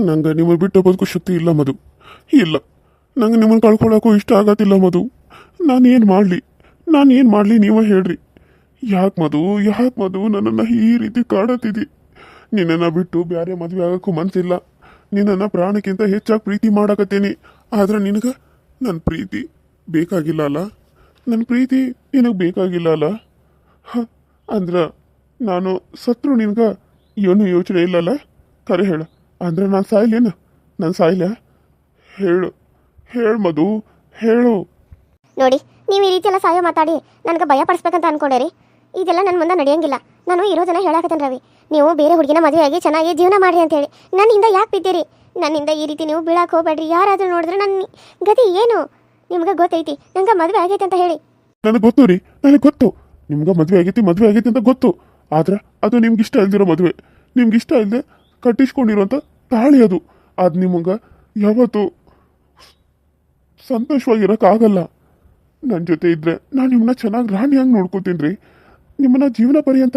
ನಂಗೆ ನಿಮ್ಮನ್ನು ಬಿಟ್ಟು ಬದುಕೋ ಶಕ್ತಿ ಇಲ್ಲ ಮಧು. ಇಲ್ಲ, ನಂಗೆ ನಿಮ್ಮನ್ನು ಕಳ್ಕೊಳ್ಳೋಕ್ಕೂ ಇಷ್ಟ ಆಗತ್ತಿಲ್ಲ ಮಧು. ನಾನೇನು ಮಾಡಲಿ ನೀವೇ ಹೇಳ್ರಿ. ಯಾಕೆ ಮಧು ನನ್ನನ್ನು ಈ ರೀತಿ ಕಾಡತ್ತಿದ್ದಿ? ನಿನ್ನನ್ನು ಬಿಟ್ಟು ಬೇರೆ ಮದುವೆ ಆಗೋಕ್ಕೂ ಮನಸ್ಸಿಲ್ಲ. ನಿನ್ನನ್ನು ಪ್ರಾಣಕ್ಕಿಂತ ಹೆಚ್ಚಾಗಿ ಪ್ರೀತಿ ಮಾಡಕತ್ತೀನಿ. ಆದ್ರೆ ನಿನಗೆ ನನ್ನ ಪ್ರೀತಿ ಬೇಕಾಗಿಲ್ಲ ಅಲ್ಲ? ನನ್ನ ಪ್ರೀತಿ ನಿನಗೆ ಬೇಕಾಗಿಲ್ಲ ಅಲ್ಲ? ಅಂದ್ರೆ ನಾನು ಸತ್ರು ನಿನಗೆ ಏನೂ ಯೋಚನೆ ಇಲ್ಲಲ್ಲ? ಕರೆ ಹೇಳ. ಅಂದ್ರೆ ನಾನು ಸಾಯ್ಲೇನು? ನಾನು ಸಾಯ್ಲ? ಹೇಳು ಮಧು, ಹೇಳು. ನೋಡಿ, ನೀವು ಈ ರೀತಿ ಎಲ್ಲ ಸಾಯೋ ಮಾತಾಡಿ ನನಗೆ ಭಯ ಪಡಿಸ್ಬೇಕಂತ ಅನ್ಕೊಂಡೇರಿ. ಇದೆಲ್ಲ ನನ್ನ ಮುಂದೆ ನಡೆಯಂಗಿಲ್ಲ. ನಾನು ಇರೋದನ್ನ ಹೇಳಾಕತ್ತೇನೆ ರವಿ. ನೀವು ಬೇರೆ ಹುಡುಗಿನ ಮದುವೆಯಾಗಿ ಚೆನ್ನಾಗಿ ಜೀವನ ಮಾಡಿರಿ ಅಂತೇಳಿ ನನ್ನಿಂದ ಯಾಕೆ ಬಿದ್ದೀರಿ? ನನ್ನಿಂದ ಈ ರೀತಿ ನೀವು ಬೀಳಕ್ಕೆ ಹೋಗ್ಬೇಡ್ರಿ. ಯಾರಾದರೂ ನೋಡಿದ್ರೆ ನನ್ನ ಗತಿ ಏನು ನಿಮ್ಗೆ ಗೊತ್ತೈತಿ. ನಂಗೆ ಮದುವೆ ಆಗೈತೆ ಅಂತ ಹೇಳಿ. ನನಗೆ ಗೊತ್ತು ರೀ, ನನಗೆ ಗೊತ್ತು. ನಿಮ್ಗೆ ಮದುವೆ ಆಗೈತಿ ಅಂತ ಗೊತ್ತು. ಆದ್ರೆ ಅದು ನಿಮ್ಗೆ ಇಷ್ಟ ಇಲ್ದಿರೋ ಮದುವೆ, ನಿಮ್ಗೆ ಇಷ್ಟ ಇಲ್ಲದೆ ಕಟ್ಟಿಸ್ಕೊಂಡಿರೋಂಥ ತಾಳಿ ಅದು. ನಿಮಗೆ ಯಾವತ್ತು ಸಂತೋಷವಾಗಿರೋಕ್ಕಾಗಲ್ಲ. ನನ್ನ ಜೊತೆ ಇದ್ರೆ ನಾನು ನಿಮ್ಮನ್ನ ಚೆನ್ನಾಗಿ ರಾಣಿಯಾಗಿ ನೋಡ್ಕೋತೀನಿ ರೀ. ನಿಮ್ಮನ್ನ ಜೀವನ ಪರ್ಯಂತ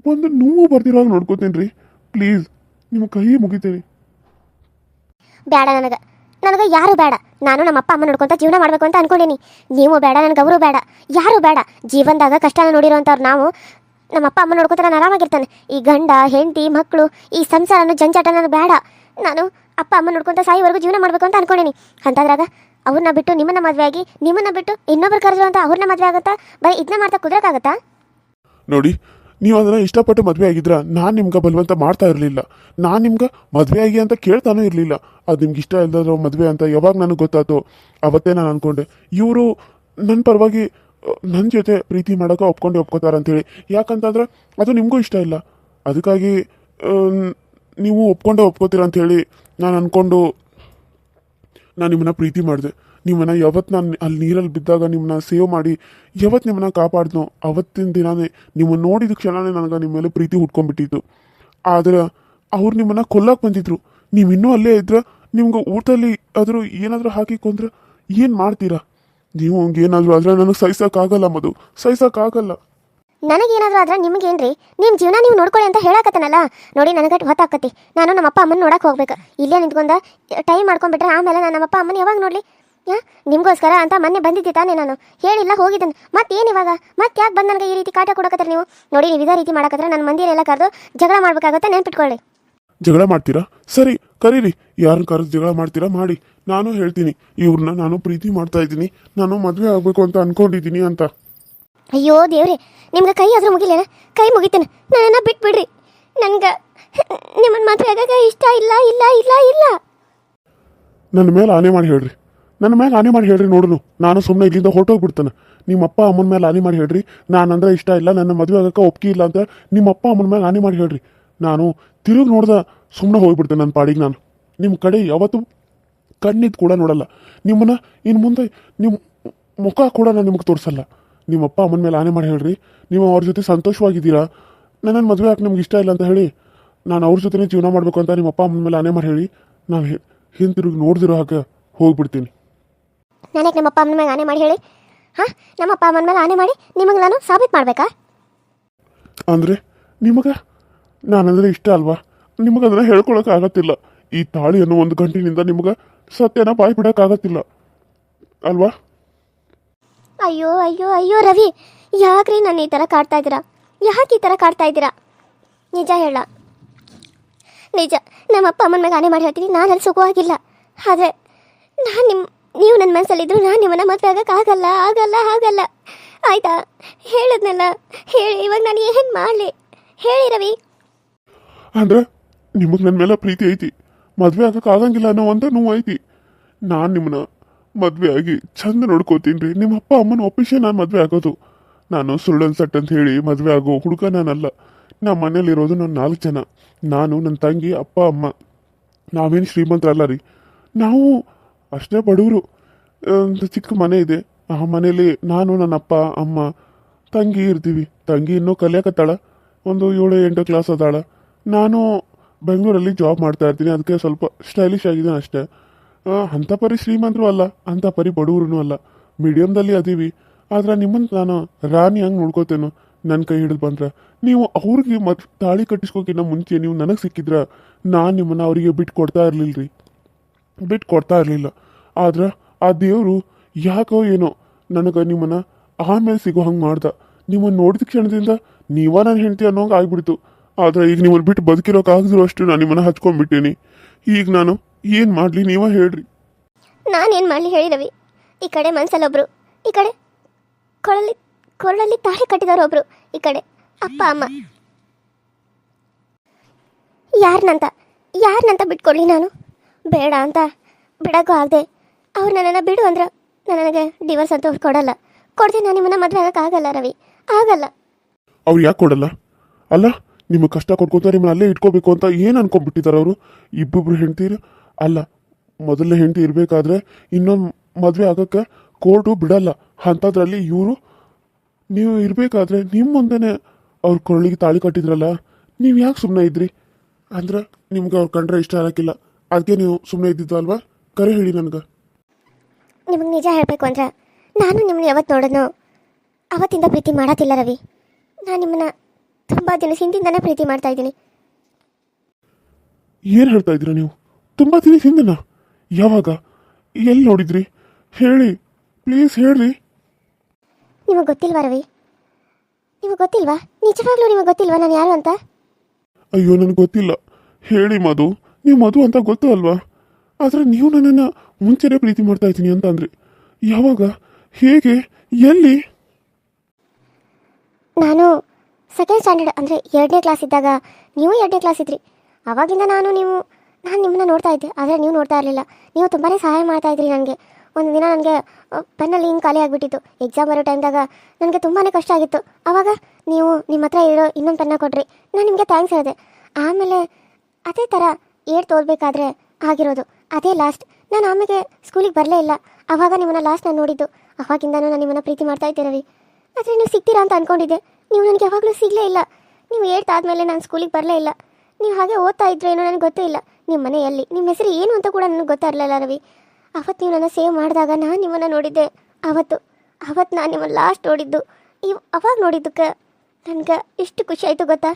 ಒಂದು ನೋವು ಬರ್ದಿರೋ ಹಾಗೆ ನೋಡ್ಕೋತೀನಿ ರೀ. ಪ್ಲೀಸ್, ನಿಮ್ಮ ಕೈ ಮುಗಿತೀನಿ. ಬೇಡ, ನನಗೆ ಯಾರು ಬೇಡ. ನಾನು ನಮ್ಮ ಅಪ್ಪ ಅಮ್ಮ ನೋಡ್ಕೊಂತ ಜೀವನ ಮಾಡಬೇಕು ಅಂತ ಅನ್ಕೊಂಡೀನಿ. ನೀವು ಬೇಡ, ನನಗೆ ಅವರು ಬೇಡ, ಯಾರು ಬೇಡ. ಜೀವನದಾಗ ಕಷ್ಟನ ನೋಡಿರೋಂಥವ್ರು ನಾವು. ನಮ್ಮ ಅಪ್ಪ ಅಮ್ಮ ನೋಡ್ಕೊತ ನಾನು ಆರಾಮಾಗಿರ್ತಾನೆ. ಈ ಗಂಡ ಹೆಂಡತಿ ಮಕ್ಕಳು ಈ ಸಂಸಾರನ ಜಂಜಾಟ ನನಗೆ ಬೇಡ. ನಾನು ಅಪ್ಪ ಅಮ್ಮ ನೋಡ್ಕೊಂತ ಸಾಯಿವರೆಗೂ ಜೀವನ ಮಾಡಬೇಕು ಅಂತ ಅನ್ಕೊಂಡೀನಿ. ಅಂತಂದ್ರಾಗ ಅವ್ರನ್ನ ಬಿಟ್ಟು ನಿಮ್ಮನ್ನ ಮದುವೆ ಆಗಿ ನಿಮ್ಮನ್ನ ಬಿಟ್ಟು ಇನ್ನೊಬ್ರು ಕರೆದ್ರು ಅಂತ ಅವ್ರನ್ನ ಮದುವೆ ಆಗುತ್ತಾ? ಬರೀ ಇದನ್ನ ಮಾಡ್ತಾ ಕುದುರಕ್ಕಾಗತ್ತಾ? ನೋಡಿ, ನೀವು ಅದನ್ನ ಇಷ್ಟಪಟ್ಟು ಮದುವೆ ಆಗಿದ್ರ ನಾನು ನಿಮ್ಗೆ ಬಲವಂತ ಮಾಡ್ತಾ ಇರಲಿಲ್ಲ. ನಾನು ನಿಮ್ಗೆ ಮದುವೆ ಆಗಿ ಅಂತ ಕೇಳ್ತಾನೂ ಇರಲಿಲ್ಲ. ಅದು ನಿಮ್ಗೆ ಇಷ್ಟ ಇಲ್ಲದ ಮದುವೆ ಅಂತ ಯಾವಾಗ ನನಗೆ ಗೊತ್ತಾಯ್ತು ಅವತ್ತೇ ನಾನು ಅನ್ಕೊಂಡೆ ಇವರು ನನ್ನ ಪರವಾಗಿ ನನ್ನ ಜೊತೆ ಪ್ರೀತಿ ಮಾಡೋಕೆ ಒಪ್ಕೋತಾರೆ ಅಂತೇಳಿ. ಯಾಕಂತಂದ್ರೆ ಅದು ನಿಮಗೂ ಇಷ್ಟ ಇಲ್ಲ. ಅದಕ್ಕಾಗಿ ನೀವು ಒಪ್ಕೋತೀರ ಅಂಥೇಳಿ ನಾನು ಅಂದ್ಕೊಂಡು ನಾನು ನಿಮ್ಮನ್ನ ಪ್ರೀತಿ ಮಾಡಿದೆ. ನಿಮ್ಮನ್ನ ಯಾವತ್ತು ನಾನು ಅಲ್ಲಿ ನೀರಲ್ಲಿ ಬಿದ್ದಾಗ ನಿಮ್ಮನ್ನ ಸೇವ್ ಮಾಡಿ ಯಾವತ್ತು ನಿಮ್ಮನ್ನ ಕಾಪಾಡ್ದೋ ಅವತ್ತಿನ ದಿನಾನೇ ನಿಮ್ಮನ್ನು ನೋಡಿದ ಕ್ಷಣನೇ ನನಗೆ ನಿಮ್ಮ ಮೇಲೆ ಪ್ರೀತಿ ಹುಟ್ಕೊಂಡ್ಬಿಟ್ಟಿತ್ತು. ಆದರೆ ಅವ್ರು ನಿಮ್ಮನ್ನ ಕೊಲ್ಲಕ್ಕೆ ಬಂದಿದ್ರು. ನೀವು ಇನ್ನೂ ಅಲ್ಲೇ ಇದ್ರೆ ನಿಮ್ಗೆ ಊಟದಲ್ಲಿ ಆದರೂ ಏನಾದರೂ ಹಾಕಿ ಕೊಂದ್ರೆ ಏನು ಮಾಡ್ತೀರಾ? ನೀವು ಹಂಗೆ ಏನಾದರೂ ಆದರೆ ನನಗೆ ಸಹಿಸೋಕ್ಕಾಗಲ್ಲ ಮಧು, ಸಹಿಸೋಕ್ಕಾಗಲ್ಲ. ನನಗೇನಾದರೂ ಆದ್ರೆ ನಿಮಗೇನ್ರಿ? ನಿಮ್ಮ ಜೀವನ ನೀವು ನೋಡ್ಕೊಳ್ಳಿ ಅಂತ ಹೇಳಕತ್ತನಲ್ಲ. ನೋಡಿ, ನನಗೆ ಹೊತ್ತಾಕತಿ. ನಾನು ನಮ್ಮ ಅಪ್ಪ ಅಮ್ಮನ ನೋಡಕ್ಕೆ ಹೋಗ್ಬೇಕು. ಇಲ್ಲೇ ನಿಂತ್ಕೊಂಡ ಟೈಮ್ ಮಾಡ್ಕೊಂಡ್ಬಿಟ್ರೆ ಆಮೇಲೆ ನಾನು ನಮ್ಮ ಅಪ್ಪ ಅಮ್ಮನ ಯಾವಾಗ ನೋಡಲಿ? ನಿಮಗೋಸ್ಕರ ಅಂತ ಮೊನ್ನೆ ಬಂದಿದ್ದೆ ತಾನೇ, ನಾನು ಹೇಳಿಲ್ಲ ಹೋಗಿದ್ದೇನೆ. ಮತ್ತೇನು ಇವಾಗ? ಮತ್ತೆ ಯಾಕೆ ಬಂದು ನನಗೆ ಈ ರೀತಿ ಕಾಟ ಕೊಡಕತ್ತಾರೆ ನೀವು? ನೋಡಿ, ನೀವು ಇದೇ ರೀತಿ ಮಾಡಕತ್ತಾರೆ ನನ್ನ ಮಂದಿನೆಲ್ಲ ಕರೆದು ಜಗಳ ಮಾಡ್ಬೇಕಾಗತ್ತೆ, ನೆನ್ಪಿಟ್ಕೊಳ್ಳಿ. ಜಗಳ ಮಾಡ್ತೀರಾ? ಸರಿ, ಕರೀರಿ. ಯಾರನ್ನ ಕರೆದು ಜಗಳ ಮಾಡ್ತೀರಾ ಮಾಡಿ. ನಾನು ಹೇಳ್ತೀನಿ ಇವ್ರನ್ನ ನಾನು ಪ್ರೀತಿ ಮಾಡ್ತಾ ಇದ್ದೀನಿ, ನಾನು ಮದುವೆ ಆಗಬೇಕು ಅಂತ ಅನ್ಕೊಂಡಿದ್ದೀನಿ ಅಂತ. ಅಯ್ಯೋ ದೇವ್ರೆ, ನಿಮ್ಗೆ ಕೈ ಆದ್ರೂ ಮುಗಿಲೇನ? ಕೈ ಮುಗಿತೇನೆ, ನನ್ನನ್ನು ಬಿಟ್ಬಿಡ್ರಿ. ನನ್ಗೆ ನಿಮ್ಮನ್ನ ಮದುವೆ ಆಗಾಗ ಇಷ್ಟ ಇಲ್ಲ ಇಲ್ಲ ಇಲ್ಲ ಇಲ್ಲ. ನನ್ನ ಮೇಲೆ ಆನೆ ಮಾಡಿ ಹೇಳ್ರಿ ನೋಡುನು. ನಾನು ಸುಮ್ಮನೆ ಇಲ್ಲಿಂದ ಹೊರಟೋಗ್ಬಿಡ್ತಾನೆ. ನಿಮ್ಮ ಅಪ್ಪ ಅಮ್ಮನ ಮೇಲೆ ಆನೆ ಮಾಡಿ ಹೇಳ್ರಿ. ನಾನಂದ್ರೆ ಇಷ್ಟ ಇಲ್ಲ, ನನ್ನ ಮದುವೆ ಆಗಕ್ಕೆ ಒಪ್ಪಿಗೆ ಇಲ್ಲ ಅಂತ ನಿಮ್ಮ ಅಪ್ಪ ಅಮ್ಮನ ಮೇಲೆ ಆನೆ ಮಾಡಿ ಹೇಳ್ರಿ. ನಾನು ತಿರುಗಿ ನೋಡ್ದ ಸುಮ್ಮನೆ ಹೋಗ್ಬಿಡ್ತೇನೆ ನನ್ನ ಪಾಡಿಗೆ. ನಾನು ನಿಮ್ಮ ಕಡೆ ಯಾವತ್ತೂ ಕಣ್ಣಿಟ್ಟು ಕೂಡ ನೋಡಲ್ಲ. ನಿಮ್ಮನ್ನ ಇನ್ನು ಮುಂದೆ ನಿಮ್ಮ ಮುಖ ಕೂಡ ನಾನು ನಿಮಗೆ ತೋರಿಸಲ್ಲ. ನಿಮ್ಮ ಅಪ್ಪ ಅಮ್ಮನ ಮೇಲೆ ಆನೆ ಮಾಡಿ ಹೇಳ್ರಿ. ನೀವು ಅವ್ರ ಜೊತೆ ಸಂತೋಷವಾಗಿದ್ದೀರಾ, ನನ್ನನ್ನು ಮದುವೆ ಹಾಕಿ ನಿಮ್ಗೆ ಇಷ್ಟ ಇಲ್ಲ ಅಂತ ಹೇಳಿ ನಾನು ಅವ್ರ ಜೊತೆ ಜೀವನ ಮಾಡಬೇಕು ಅಂತ ನಿಮ್ಮ ಅಪ್ಪ ಅಮ್ಮನ ಮೇಲೆ ಆನೆ ಮಾಡಿ ಹೇಳಿ. ನಾನು ಹಿಂತಿರುಗಿ ನೋಡ್ದಿರೋ ಹಾಗೆ ಹೋಗ್ಬಿಡ್ತೀನಿ. ನನಗೆ ನಮ್ಮ ಅಪ್ಪ ಅಮ್ಮನ ಮೇಲೆ ಆನೆ ಮಾಡಿ ಹೇಳಿ? ನಮ್ಮ ಅಪ್ಪ ಅಮ್ಮನ ಮೇಲೆ ಆನೆ ಮಾಡಿ ನಿಮಗೆ ನಾನು ಸಾಬೀತು ಮಾಡಬೇಕಾ? ಅಂದರೆ ನಿಮಗೆ ನಾನಂದರೆ ಇಷ್ಟ ಅಲ್ವಾ? ನಿಮಗೆ ಅದನ್ನು ಹೇಳ್ಕೊಳಕ್ಕೆ ಆಗತ್ತಿಲ್ಲ. ಈ ತಾಳಿಯನ್ನು ಒಂದು ಗಂಟಿನಿಂದ ನಿಮಗೆ ಸತ್ಯನ ಬಾಯಿ ಬಿಡೋಕ್ಕಾಗತ್ತಿಲ್ಲ ಅಲ್ವಾ? ಅಯ್ಯೋ ಅಯ್ಯೋ ಅಯ್ಯೋ ರವಿ, ಯಾಕ್ರಿ ನನ್ನ ಈ ಥರ ಕಾಡ್ತಾ ಇದ್ದೀರಾ? ಯಾಕೆ ಈ ಥರ ಕಾಡ್ತಾ ಇದ್ದೀರಾ? ನಿಜ ಹೇಳ, ನಿಜ. ನಮ್ಮ ಅಪ್ಪ ಅಮ್ಮನ ಮೇಲೆ ಆನೆ ಮಾಡಿ ಹೇಳ್ತೀನಿ, ನಾನು ಅಲ್ಲಿ ಸುಖವಾಗಿಲ್ಲ. ಆದರೆ ನೀವು ನನ್ನ ಮನಸ್ಸಲ್ಲಿದ್ದರೂ ನಾನು ನಿಮ್ಮನ್ನ ಮದುವೆ ಆಗೋಕ್ಕಾಗಲ್ಲ, ಆಗಲ್ಲ ಆಗಲ್ಲ. ಆಯಿತಾ? ಹೇಳಿದ್ನಲ್ಲ, ಹೇಳಿ. ಇವಾಗ ನಾನು ಏನು ಮಾಡಲಿ ಹೇಳಿ ರವಿ? ಅಂದರೆ ನಿಮಗೆ ನನ್ನ ಮೇಲೆ ಪ್ರೀತಿ ಐತಿ, ಮದುವೆ ಆಗೋಕ್ಕಾಗಂಗಿಲ್ಲ ಅನ್ನೋ ಒಂದು ನೋವು ಐತಿ. ನಾನು ನಿಮ್ಮನ್ನ ಮದುವೆ ಆಗಿ ಚಂದ ನೋಡ್ಕೋತೀನಿ ರೀ. ನಿಮ್ಮ ಅಪ್ಪ ಅಮ್ಮನ ಒಪ್ಪಿಸಿ ನಾನು ಮದುವೆ ಆಗೋದು. ನಾನು ಸುಳ್ಳನ್ ಸಟ್ ಅಂತ ಹೇಳಿ ಮದುವೆ ಆಗೋ ಹುಡುಗ ನಾನಲ್ಲ. ನಮ್ಮ ಮನೇಲಿರೋದು ನಾನು 4 ಜನ. ನಾನು, ನನ್ನ ತಂಗಿ, ಅಪ್ಪ ಅಮ್ಮ. ನಾವೇನು ಶ್ರೀಮಂತರಲ್ಲ ರೀ, ನಾವು ಅಷ್ಟೇ ಬಡವರು. ಚಿಕ್ಕ ಮನೆ ಇದೆ. ಆ ಮನೇಲಿ ನಾನು, ನನ್ನ ಅಪ್ಪ ಅಮ್ಮ, ತಂಗಿ ಇರ್ತೀವಿ. ತಂಗಿ ಇನ್ನೂ ಕಲಿಯಕತ್ತಾಳ, ಒಂದು 7-8 ಕ್ಲಾಸ್ ಅದಾಳ. ನಾನು ಬೆಂಗಳೂರಲ್ಲಿ ಜಾಬ್ ಮಾಡ್ತಾ ಇರ್ತೀನಿ, ಅದಕ್ಕೆ ಸ್ವಲ್ಪ ಸ್ಟೈಲಿಶ್ ಆಗಿದ್ದೀನಿ ಅಷ್ಟೇ. ಅಂಥ ಪರಿ ಶ್ರೀಮಂತರು ಅಲ್ಲ, ಅಂಥ ಪರಿ ಬಡವರು ಅಲ್ಲ, ಮೀಡಿಯಮ್ದಲ್ಲಿ ಅದೀವಿ. ಆದ್ರೆ ನಿಮ್ಮನ್ನು ನಾನು ರಾಣಿ ಹಂಗೆ ನೋಡ್ಕೋತೇನೋ ನನ್ನ ಕೈ ಹಿಡಿದು ಬಂದ್ರೆ. ನೀವು ಅವ್ರಿಗೆ ತಾಳಿ ಕಟ್ಟಿಸ್ಕೋಕಿನ್ನ ಮುಂಚೆ ನೀವು ನನಗೆ ಸಿಕ್ಕಿದ್ರೆ ನಾನು ನಿಮ್ಮನ್ನು ಅವರಿಗೆ ಬಿಟ್ಟು ಕೊಡ್ತಾ ಇರಲಿಲ್ಲ ರೀ, ಬಿಟ್ಟು ಕೊಡ್ತಾ ಇರಲಿಲ್ಲ. ಆದ್ರೆ ಆ ದೇವರು ಯಾಕೋ ಏನೋ ನನಗೆ ನಿಮ್ಮನ್ನು ಆಮೇಲೆ ಸಿಗೋ ಹಂಗೆ ಮಾಡ್ದ. ನಿಮ್ಮನ್ನು ನೋಡಿದ ಕ್ಷಣದಿಂದ ನೀವ ನಾನು ಹೆಂಡ್ತಿ ಅನ್ನೋಂಗೆ ಆಗ್ಬಿಡ್ತು. ಆದರೆ ಈಗ ನಿಮ್ಮನ್ನು ಬಿಟ್ಟು ಬದುಕಿರೋಕ್ಕಾಗದಿರೋ ಅಷ್ಟು ನಾನು ನಿಮ್ಮನ್ನು ಹಚ್ಕೊಂಡ್ಬಿಟ್ಟೀನಿ. ಈಗ ನಾನು ಏನು ಮಾಡಲಿ ನೀವ ಹೇಳ್ರಿ. ನಾನೇನು ಮಾಡಲಿ ಹೇಳಿ ರವಿ? ಈ ಕಡೆ ಮನಸ್ಸಲ್ಲೊಬ್ರು, ಈ ಕಡೆ ಕೊರಳಲ್ಲಿ ತಾಳಿ ಕಟ್ಟಿದವರೊಬ್ರು, ಈ ಕಡೆ ಅಪ್ಪ ಅಮ್ಮ. ಯಾರನ್ನಂತ ಬಿಟ್ಕೊಡ್ಲಿ ನಾನು? ಬೇಡ ಅಂತ ಬಿಡೋಕ್ಕೂ ಆಗದೆ ಅವ್ರು ನನ್ನನ್ನು ಬಿಡು ಅಂದ್ರೆ ನನಗೆ ಡಿವೋರ್ಸ್ ಅಂತ ಅವ್ರು ಕೊಡದೆ ನಾನು ನಿಮ್ಮನ್ನ ಮದುವೆ ಆಗೋಕ್ಕಾಗಲ್ಲ ರವಿ, ಆಗಲ್ಲ. ಅವ್ರು ಯಾಕೆ ಕೊಡಲ್ಲ? ಅಲ್ಲ, ನಿಮಗೆ ಕಷ್ಟ ಕೊಟ್ಕೊತಾರೆ, ನಿಮ್ಮನ್ನ ಅಲ್ಲೇ ಇಟ್ಕೋಬೇಕು ಅಂತ ಏನು ಅನ್ಕೊಂಡ್ಬಿಟ್ಟಿದ್ದಾರೆ ಅವರು? ಇಬ್ಬೊಬ್ರು ಹೆಂಡ್ತೀರು ಅಲ್ಲ, ಮೊದಲನೇ ಹೆಂಡತಿ ಇರಬೇಕಾದ್ರೆ ಇನ್ನೊಂದು ಮದುವೆ ಆಗೋಕ್ಕೆ ಕೋರ್ಟು ಬಿಡಲ್ಲ. ಅಂಥದ್ರಲ್ಲಿ ಇವರು ನೀವು ಇರಬೇಕಾದ್ರೆ ನಿಮ್ಮ ಮುಂದೆನೇ ಅವ್ರ ಕೊರಳಿಗೆ ತಾಳಿ ಕಟ್ಟಿದ್ರಲ್ಲ, ನೀವು ಯಾಕೆ ಸುಮ್ಮನೆ ಇದ್ರಿ? ಅಂದ್ರೆ ನಿಮ್ಗೆ ಅವ್ರು ಕಂಡ್ರೆ ಇಷ್ಟ ಆಗಕ್ಕಿಲ್ಲ, ಅದಕ್ಕೆ ನೀವು ಸುಮ್ಮನೆ ಇದ್ದಿದ್ದು ಅಲ್ವಾ? ಕರೆ ಹೇಳಿ ನನಗೆ. ನಿಮಗೆ ನಿಜ ಹೇಳಬೇಕು ಅಂದ್ರೆ ನಾನು ನಿಮ್ಮನ್ನ ಯಾವತ್ತು ನೋಡೋದು ಅವತ್ತಿಂದ ಪ್ರೀತಿ ಮಾಡೋದಿಲ್ಲ ರವಿ. ನಾನು ನಿಮ್ಮನ್ನ ತುಂಬ ದಿನ ಹಿಂದಿಂದನೇ ಪ್ರೀತಿ ಮಾಡ್ತಾ ಇದ್ದೀನಿ. ಏನು ಹೇಳ್ತಾ ಇದ್ದೀರಾ ನೀವು? ತುಂಬ ದಿನ ಹಿಂದೆನಾ? ಯಾವಾಗ? ಎಲ್ಲಿ ನೋಡಿದ್ರಿ? ಹೇಳಿ, ಪ್ಲೀಸ್ ಹೇಳ್ರಿ. ನಿಮಗೆ ಗೊತ್ತಿಲ್ವಾ ರವಿ? ನಿಮಗೆ ಗೊತ್ತಿಲ್ವಾ? ನಿಜವಾಗ್ಲೂ ನಿಮಗೆ ಗೊತ್ತಿಲ್ವಾ ನಾನು ಯಾರು ಅಂತ? ಅಯ್ಯೋ, ನನಗೆ ಗೊತ್ತಿಲ್ಲ. ಹೇಳಿ ಮಧು, ನೀವು ಮಧು ಅಂತ ಗೊತ್ತು ಅಲ್ವಾ? ಆದರೆ ನೀವು ನನ್ನನ್ನು ಮುಂಚೆನೇ ಪ್ರೀತಿ ಮಾಡ್ತಾ ಇದ್ದೀನಿ ಅಂತ ಅಂದ್ರಿ. ಯಾವಾಗ? ಹೇಗೆ? ಎಲ್ಲಿ? ನಾನು ಸೆಕೆಂಡ್ ಸ್ಟ್ಯಾಂಡರ್ಡ್ ಅಂದರೆ 2ನೇ ಕ್ಲಾಸ್ ಇದ್ದಾಗ, ನೀವು 2ನೇ ಕ್ಲಾಸ್ ಇದ್ರಿ. ಆವಾಗಿಂದ ನಾನು ನಿಮ್ಮನ್ನ ನೋಡ್ತಾ ಇದ್ದೆ, ಆದರೆ ನೀವು ನೋಡ್ತಾ ಇರಲಿಲ್ಲ. ನೀವು ತುಂಬಾ ಸಹಾಯ ಮಾಡ್ತಾ ಇದ್ರಿ ನನಗೆ. ಒಂದು ದಿನ ನನಗೆ ಪೆನ್ನಲ್ಲಿ ಹಿಂಗೆ ಖಾಲಿ ಆಗಿಬಿಟ್ಟಿತ್ತು. ಎಕ್ಸಾಮ್ ಬರೋ ಟೈಮ್ದಾಗ ನನಗೆ ತುಂಬಾ ಕಷ್ಟ ಆಗಿತ್ತು. ಆವಾಗ ನೀವು ನಿಮ್ಮ ಹತ್ರ ಇರೋ ಇನ್ನೊಂದು ಪೆನ್ನ ಕೊಡ್ರಿ, ನಾನು ನಿಮಗೆ ಥ್ಯಾಂಕ್ಸ್ ಹೇಳಿದೆ. ಆಮೇಲೆ ಅದೇ ಥರ 8th ಓದಬೇಕಾದ್ರೆ ಆಗಿರೋದು, ಅದೇ ಲಾಸ್ಟ್. ನಾನು ಆಮೇಲೆ ಸ್ಕೂಲಿಗೆ ಬರಲೇ ಇಲ್ಲ. ಆವಾಗ ನಿಮ್ಮನ್ನ ಲಾಸ್ಟ್ ನಾನು ನೋಡಿದ್ದು. ಆವಾಗಿಂದನೂ ನಾನು ನಿಮ್ಮನ್ನು ಪ್ರೀತಿ ಮಾಡ್ತಾ ಇದ್ದೆ ರವಿ. ಆದರೆ ನೀವು ಸಿಗ್ತೀರಾ ಅಂತ ಅಂದ್ಕೊಂಡಿದ್ದೆ, ನೀವು ನನಗೆ ಯಾವಾಗಲೂ ಸಿಗಲೇ ಇಲ್ಲ. ನೀವು 8th ಆದಮೇಲೆ ನಾನು ಸ್ಕೂಲಿಗೆ ಬರಲೇ ಇಲ್ಲ. ನೀವು ಹಾಗೆ ಓದ್ತಾ ಇದ್ರು ಏನೋ ನನಗೆ ಗೊತ್ತೇ ಇಲ್ಲ. ನಿಮ್ಮ ಮನೆಯಲ್ಲಿ ನಿಮ್ಮ ಹೆಸರು ಏನು ಅಂತ ಕೂಡ ನನಗೆ ಗೊತ್ತಾಗಲಿಲ್ಲ ರವಿ. ಅವತ್ತು ನೀವು ನನ್ನ ಸೇವ್ ಮಾಡಿದಾಗ ನಾನು ನಿಮ್ಮನ್ನು ನೋಡಿದ್ದೆ. ಅವತ್ತು ನಾನು ನಿಮ್ಮನ್ನು ಲಾಸ್ಟ್ ನೋಡಿದ್ದು. ಅವಾಗ ನೋಡಿದ್ದಕ್ಕೆ ನನಗೆ ಎಷ್ಟು ಖುಷಿ ಆಯಿತು ಗೊತ್ತಾ?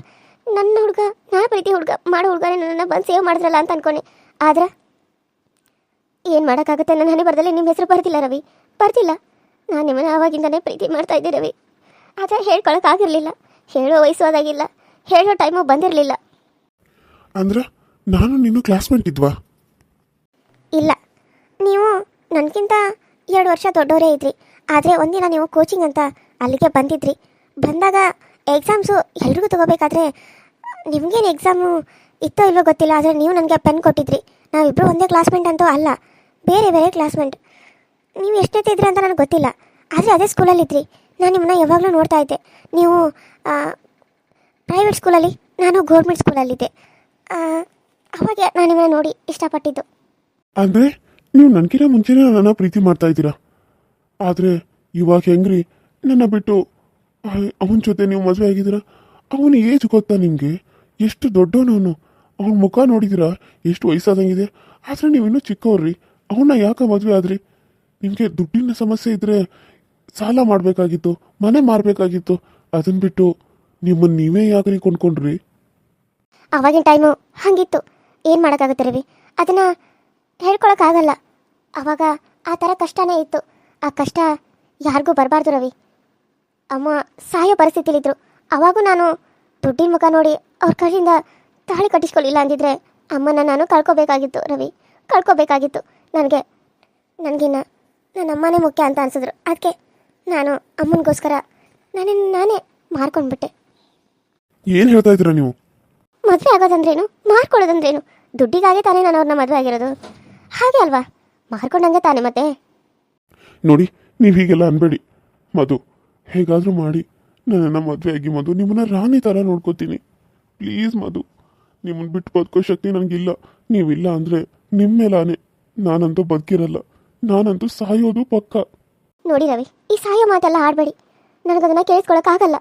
ನನ್ನ ಹುಡುಗ, ನಾನು ಪ್ರೀತಿ ಮಾಡೋ ಹುಡುಗನೇ ನನ್ನನ್ನು ಬಂದು ಸೇವ್ ಮಾಡಿದ್ರಲ್ಲ ಅಂತ ಅಂದ್ಕೊಂಡೆ. ಆದ್ರೆ ಏನು ಮಾಡೋಕ್ಕಾಗುತ್ತೆ? ನನ್ನ ಹಣೆ ಬರದಲ್ಲಿ ನಿಮ್ಮ ಹೆಸರು ಬರ್ತಿಲ್ಲ ರವಿ, ಬರ್ತಿಲ್ಲ. ನಾನು ನಿಮ್ಮನ್ನು ಆವಾಗಿಂದನೇ ಪ್ರೀತಿ ಮಾಡ್ತಾ ಇದ್ದೆ ರವಿ. ಆದರೆ ಹೇಳ್ಕೊಳಕ್ಕಾಗಿರಲಿಲ್ಲ, ಹೇಳೋ ವಯಸ್ಸು ಅದಾಗಿಲ್ಲ, ಹೇಳೋ ಟೈಮು ಬಂದಿರಲಿಲ್ಲ. ಅಂದ್ರೆ ನಾನು ನೀನು ಕ್ಲಾಸ್ಮೇಟ್ ಇದ್ವಾ? ಇಲ್ಲ, ನೀವು ನನಗಿಂತ 2 ವರ್ಷ ದೊಡ್ಡವರೇ ಇದ್ರಿ. ಆದರೆ ಒಂದಿನ ನೀವು ಕೋಚಿಂಗ್ ಅಂತ ಅಲ್ಲಿಗೆ ಬಂದಿದ್ರಿ. ಬಂದಾಗ ಎಕ್ಸಾಮ್ಸು ಎಲ್ರಿಗೂ ತೊಗೋಬೇಕಾದ್ರೆ ನಿಮಗೇನು ಎಕ್ಸಾಮು ಇತ್ತೋ ಇಲ್ಲೋ ಗೊತ್ತಿಲ್ಲ, ಆದರೆ ನೀವು ನನಗೆ ಪೆನ್ ಕೊಟ್ಟಿದ್ರಿ. ನಾವಿಬ್ಬರು ಒಂದೇ ಕ್ಲಾಸ್ಮೇಟ್ ಅಂತೂ ಅಲ್ಲ, ಬೇರೆ ಬೇರೆ ಕ್ಲಾಸ್ಮೇಟ್. ನೀವು ಎಷ್ಟೈತೆ ಇದ್ರಿ ಅಂತ ನನಗೆ ಗೊತ್ತಿಲ್ಲ, ಆದರೆ ಅದೇ ಸ್ಕೂಲಲ್ಲಿದ್ರಿ. ನಾನು ನಿಮ್ಮನ್ನ ಯಾವಾಗಲೂ ನೋಡ್ತಾ ಇದ್ದೆ. ನೀವು ಪ್ರೈವೇಟ್ ಸ್ಕೂಲಲ್ಲಿ, ನಾನು ಗೌರ್ಮೆಂಟ್ ಸ್ಕೂಲಲ್ಲಿದ್ದೆ. ಅವಾಗ ನಾನು ನಿಮ್ಮನ್ನ ನೋಡಿ ಇಷ್ಟಪಟ್ಟಿದ್ದು. ಅಂದರೆ ನೀವು ನನಗಿಂತ ಮುಂಚೆನೇ ನನ್ನ ಪ್ರೀತಿ ಮಾಡ್ತಾ ಇದ್ದೀರಾ. ಆದರೆ ಇವಾಗ ಹೆಂಗ್ರಿ ನನ್ನ ಬಿಟ್ಟು ಅವನ ಜೊತೆ ನೀವು ಮದುವೆ ಆಗಿದ್ದೀರಾ? ಅವನ ಏಜ್ ಗೊತ್ತಾ ನಿಮಗೆ? ಎಷ್ಟು ದೊಡ್ಡವನವನು? ಅವನ ಮುಖ ನೋಡಿದ್ದೀರಾ? ಎಷ್ಟು ವಯಸ್ಸಾದಂಗಿದೆ. ಆದರೆ ನೀವು ಇನ್ನೂ ಚಿಕ್ಕವ್ರಿ. ಅವನ್ನ ಯಾಕೆ ಮದುವೆ ಆದ್ರಿ? ನಿಮಗೆ ದುಡ್ಡಿನ ಸಮಸ್ಯೆ ಇದ್ದರೆ ಸಾಲ ಮಾಡಬೇಕಾಗಿತ್ತು, ಮನೆ ಮಾರಬೇಕಾಗಿತ್ತು. ಅದನ್ನ ಬಿಟ್ಟು ನಿಮ್ಮನ್ನು ನೀವೇ ಯಾಕ್ರಿ ಕೊಂಡ್ಕೊಂಡ್ರಿ? ಆವಾಗಿನ ಟೈಮು ಹಾಗಿತ್ತು, ಏನು ಮಾಡೋಕ್ಕಾಗುತ್ತೆ ರವಿ? ಅದನ್ನು ಹೇಳ್ಕೊಳಕ್ಕಾಗಲ್ಲ. ಆವಾಗ ಆ ಥರ ಕಷ್ಟನೇ ಇತ್ತು. ಆ ಕಷ್ಟ ಯಾರಿಗೂ ಬರಬಾರ್ದು ರವಿ. ಅಮ್ಮ ಸಾಯೋ ಪರಿಸ್ಥಿತಿಲಿದ್ದರು. ಆವಾಗೂ ನಾನು ದುಡ್ಡಿನ ಮುಖ ನೋಡಿ ಅವ್ರ ಕೈಯಿಂದ ತಾಳಿ ಕಟ್ಟಿಸ್ಕೊಳ್ಳಿಲ್ಲ ಅಂದಿದ್ರೆ ಅಮ್ಮನ ನಾನು ಕಳ್ಕೊಬೇಕಾಗಿತ್ತು ರವಿ, ಕಳ್ಕೊಬೇಕಾಗಿತ್ತು. ನನಗಿನ್ನ ನನ್ನ ಅಮ್ಮನೇ ಮುಖ್ಯ ಅಂತ ಅನಿಸಿದ್ರು. ಅದಕ್ಕೆ ನಾನು ಅಮ್ಮನಿಗೋಸ್ಕರ ನಾನೇ ಮಾರ್ಕೊಂಡ್ಬಿಟ್ಟೆ. ಏನು ಹೇಳ್ತಾ ಇದ್ದೀರಾ ನೀವು? ಮದುವೆ ಆಗೋದಂದ್ರೇನು, ಮಾರ್ಕೊಳ್ಳೋದಂದ್ರೇನು? ದುಡ್ಡಿಗಾಗೆ ತಾನೇ ನಾನು ಅವ್ರನ್ನ ಮದುವೆ ಆಗಿರೋದು, ಹಾಗೆ ಅಲ್ವಾ? ಮಾರ್ಕೊಂಡಂಗೆ ತಾನೇ ಮತ್ತೆ. ನೋಡಿ, ನೀವು ಹೀಗೆಲ್ಲ ಅನ್ಬೇಡಿ ಮಧು. ಹೇಗಾದರೂ ಮಾಡಿ ನನ್ನನ್ನು ಮದುವೆ ಆಗಿ ಮಧು, ನಿಮ್ಮನ್ನ ರಾಣಿ ಥರ ನೋಡ್ಕೋತೀನಿ. ಪ್ಲೀಸ್ ಮಧು, ನಿಮ್ಮನ್ನು ಬಿಟ್ಟು ಬದುಕೋ ಶಕ್ತಿ ನನಗಿಲ್ಲ. ನೀವಿಲ್ಲ ಅಂದರೆ ನಿಮ್ಮ ಮೇಲಾನೆ ನಾನಂತೂ ಬದುಕಿರಲ್ಲ. ನಾನಂತೂ ಸಾಯೋದು ಪಕ್ಕ. ನೋಡಿ ರವಿ, ಈ ಸಾಯೋ ಮಾತೆಲ್ಲ ಆಡಬೇಡಿ. ನನಗದನ್ನು ಕೇಳಿಸ್ಕೊಳಕ್ಕಾಗಲ್ಲ.